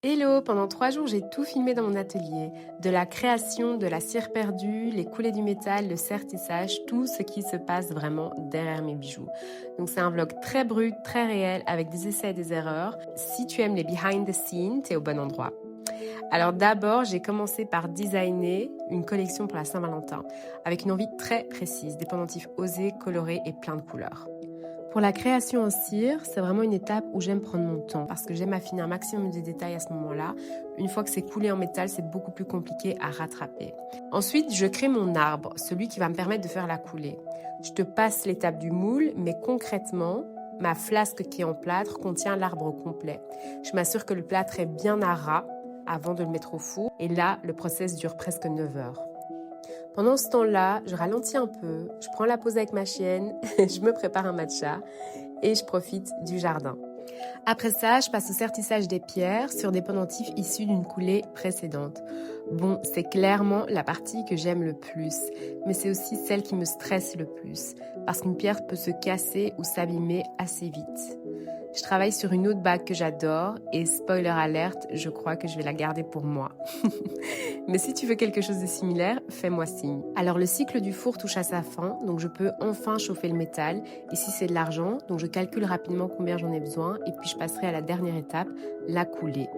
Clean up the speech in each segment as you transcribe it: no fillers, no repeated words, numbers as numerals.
Hello, pendant 3 jours, j'ai tout filmé dans mon atelier. De la création, de la cire perdue, les coulées du métal, le sertissage, tout ce qui se passe vraiment derrière mes bijoux. Donc c'est un vlog très brut, très réel, avec des essais et des erreurs. Si tu aimes les behind the scenes, t'es au bon endroit. Alors d'abord, j'ai commencé par designer une collection pour la Saint-Valentin, avec une envie très précise, des pendentifs osés, colorés et plein de couleurs. Pour la création en cire, c'est vraiment une étape où j'aime prendre mon temps parce que j'aime affiner un maximum de détails à ce moment-là. Une fois que c'est coulé en métal, c'est beaucoup plus compliqué à rattraper. Ensuite, je crée mon arbre, celui qui va me permettre de faire la coulée. Je te passe l'étape du moule, mais concrètement, ma flasque qui est en plâtre contient l'arbre complet. Je m'assure que le plâtre est bien à ras avant de le mettre au four et là, le process dure presque 9 heures. Pendant ce temps-là, je ralentis un peu, je prends la pause avec ma chienne, je me prépare un matcha et je profite du jardin. Après ça, je passe au sertissage des pierres sur des pendentifs issus d'une coulée précédente. Bon, c'est clairement la partie que j'aime le plus, mais c'est aussi celle qui me stresse le plus, parce qu'une pierre peut se casser ou s'abîmer assez vite. Je travaille sur une autre bague que j'adore et spoiler alerte, je crois que je vais la garder pour moi. Mais si tu veux quelque chose de similaire, fais-moi signe. Alors le cycle du four touche à sa fin, donc je peux enfin chauffer le métal. Ici c'est de l'argent, donc je calcule rapidement combien j'en ai besoin et puis je passerai à la dernière étape, la coulée.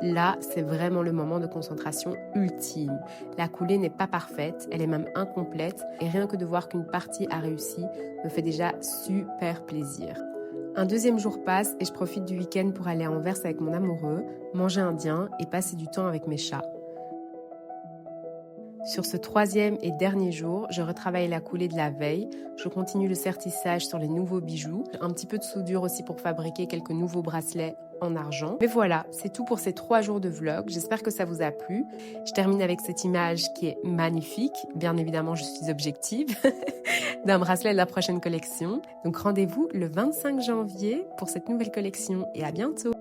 Là, c'est vraiment le moment de concentration ultime. La coulée n'est pas parfaite, elle est même incomplète et rien que de voir qu'une partie a réussi me fait déjà super plaisir. Un deuxième jour passe et je profite du week-end pour aller à Anvers avec mon amoureux, manger indien et passer du temps avec mes chats. Sur ce troisième et dernier jour, je retravaille la coulée de la veille, je continue le sertissage sur les nouveaux bijoux, un petit peu de soudure aussi pour fabriquer quelques nouveaux bracelets en argent. Mais voilà, c'est tout pour ces 3 jours de vlog, j'espère que ça vous a plu. Je termine avec cette image qui est magnifique, bien évidemment je suis objective, d'un bracelet de la prochaine collection. Donc rendez-vous le 25 janvier pour cette nouvelle collection et à bientôt.